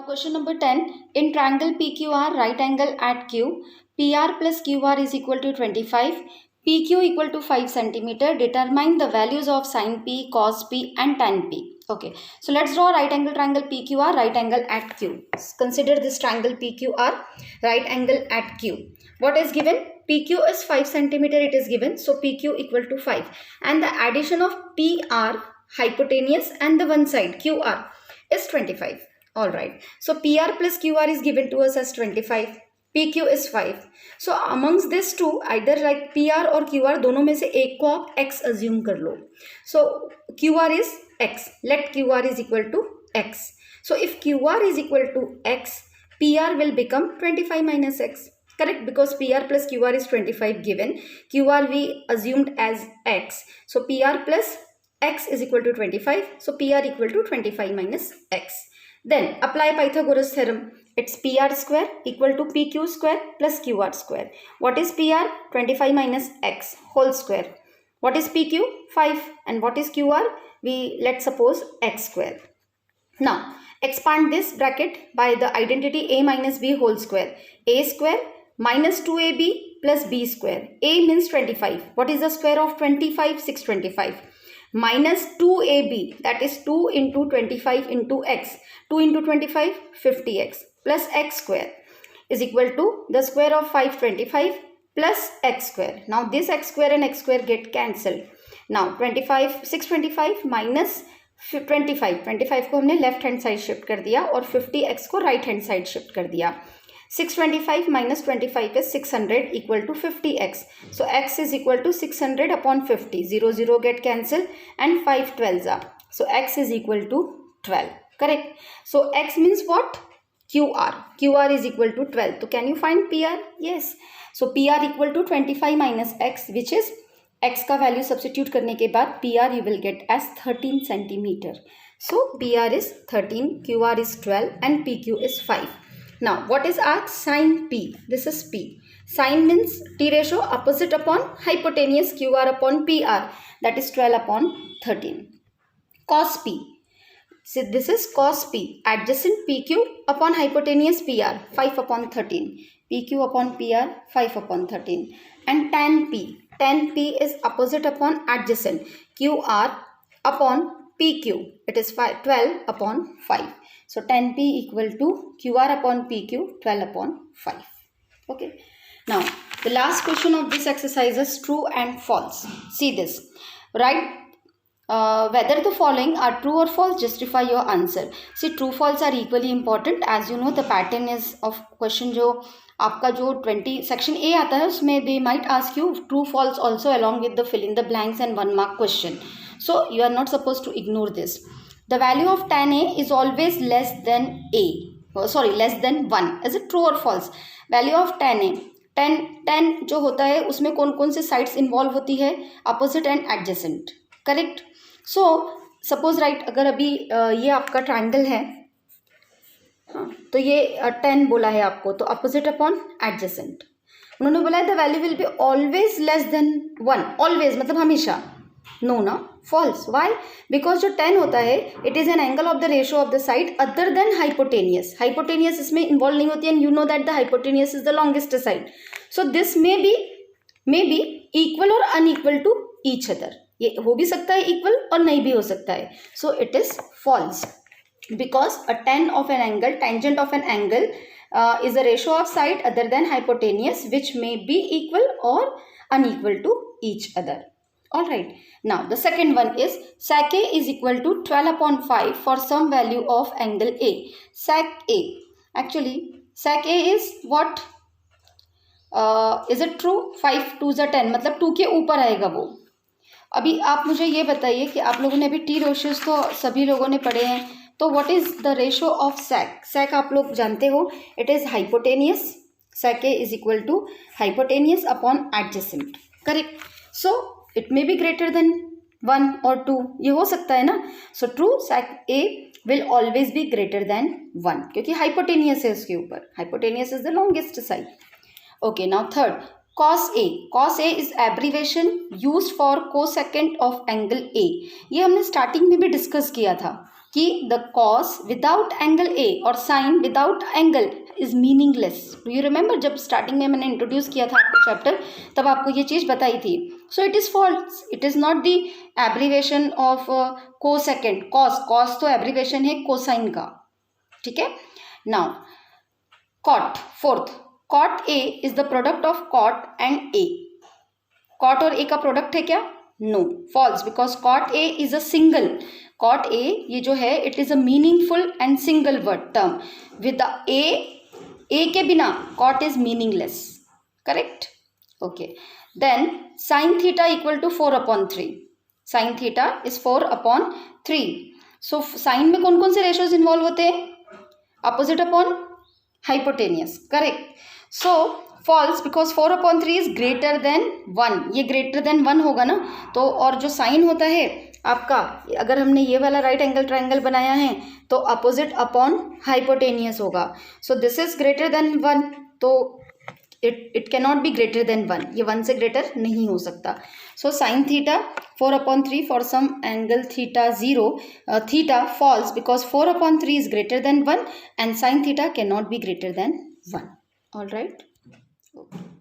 Now question number 10. In triangle PQR, right angle at Q, PR plus QR is equal to 25, PQ equal to 5 centimeter. Determine the values of sin P, cos P and tan P. Okay, so let's draw right angle triangle PQR, right angle at Q. Consider this triangle PQR, right angle at Q. What is given? PQ is 5 centimeter, it is given. So PQ equal to 5. And the addition of PR, hypotenuse, and the one side QR is 25. Alright, so PR plus QR is given to us as 25. PQ is 5. So amongst these two, either like PR or QR, दोनों में से एक को आप X assume कर लो. So QR is X. Let QR is equal to X. So if QR is equal to X, PR will become 25 minus X. Correct, because PR plus QR is 25 given. QR we assumed as X. So PR plus X is equal to 25. So PR equal to 25 minus X. Then apply Pythagoras theorem. It's PR square equal to PQ square plus QR square. What is PR? 25 minus X whole square. What is PQ? 5. And what is QR? Let's suppose X square. Now expand this bracket by the identity A minus B whole square. A square minus 2AB plus B square. A means 25. What is the square of 25? 625. Minus 2AB, that is 2 into 25 into X. 2 into 25, 50X plus X square is equal to the square of 525 plus X square. Now this X square and X square get cancelled. Now 625 minus 25. 25 को हमने left hand side shift कर दिया और 50X को right hand side shift कर दिया. 625 minus 25 is 600 equal to 50x. So x is equal to 600 upon 50. 0, 0 get cancelled and 5 12s are. So x is equal to 12. Correct. So x means what? QR. QR is equal to 12. So can you find PR? Yes. So PR equal to 25 minus x, which is x का value substitute करने के बाद PR you will get as 13 centimeter. So PR is 13, QR is 12 and PQ is 5. Now, what is our sin P? This is P. Sin means T ratio opposite upon hypotenuse QR upon PR. That is 12 upon 13. Cos P. So, this is cos P. Adjacent PQ upon hypotenuse PR. 5 upon 13. PQ upon PR. 5 upon 13. And tan P. Tan P is opposite upon adjacent QR upon PQ. It is 12 upon 5. So tan P equal to QR upon PQ 12 upon 5. Okay. Now the last question of this exercise is true and false. See this. Write whether the following are true or false. Justify your answer. See, true false are equally important. As you know, the pattern is of question जो आपका जो 20 section A आता है उसमें they might ask you true false also along with the fill in the blanks and 1 mark question. So you are not supposed to ignore this. The value of tan A is always less than less than 1. Is it true or false? Value of tan A. tan जो होता है उसमें कौन कौन से sides involve होती है? Opposite and adjacent. Correct? So suppose right, अगर अभी ये आपका triangle है, हाँ, तो ये tan बोला है आपको, तो opposite upon adjacent. उन्होंने बोला है the value will be always less than 1. Always मतलब हमेशा. No, ना false. Why? Because जो tan होता है it is an angle of the ratio of the side other than hypotenuse. Hypotenuse इसमें involve नहीं होती and you know that the hypotenuse is the longest side. So this may be equal or unequal to each other. ये हो भी सकता है equal और नहीं भी हो सकता है. So it is false because a tan of an angle, tangent of an angle is a ratio of side other than hypotenuse which may be equal or unequal to each other. Alright, now the second one is sec A is equal to 12 upon 5 for some value of angle A. Sec A. Actually, sec A is what? Is it true? 5 2s are 10. मतलब 2 के ऊपर आएगा वो. अभी आप मुझे ये बताइए कि आप लोगों ने अभी टी रेशियोज तो सभी लोगों ने पढ़े हैं. तो what is the ratio of sec? Sec आप लोग जानते हो. It is hypotenuse. Sec A is equal to hypotenuse upon adjacent. Correct? So it may be greater than 1 or 2. ये हो सकता है ना. So true, sec A will always be greater than 1 क्योंकि hypotenuse है उसके ऊपर. Hypotenuse is the longest side. Okay, now third, cos A. Cos A is abbreviation used for cosecant of angle A. ये हमने starting में भी discuss किया था. कि the cos without angle A और sine without angle is meaningless. Do you remember जब starting में मैंने इंट्रोड्यूस किया था आपको चैप्टर, तब आपको ये चीज़ बताई थी. So it is false. It is not the abbreviation of cosecant. Cos तो एब्रीवेशन है कोसाइन का. ठीक है. Now cot, fourth, cot A is the product of cot and A. Cot और ए का प्रोडक्ट है क्या? No, false, because cot A is a single. Cot A ये जो है it is a meaningful and single word term. With A के बिना cot is meaningless. Correct. Okay. Then sine theta equal to 4/3. Sine theta is 4/3. So sine में कौन कौन से ratios involve होते हैं? Opposite upon hypotenuse. Correct. So false, because 4/3 is greater than 1. ये greater than 1 होगा ना. तो और जो साइन होता है आपका, अगर हमने ये वाला राइट एंगल ट्राइंगल बनाया है तो अपोजिट अपॉन हाइपोटेनियस होगा. So this is greater than 1, तो it can not be greater than 1. ये 1 से ग्रेटर नहीं हो सकता. So sine theta 4/3 for some angle theta 0, theta false because 4/3 is greater than 1 and sine theta can not be greater than 1. All right. Okay.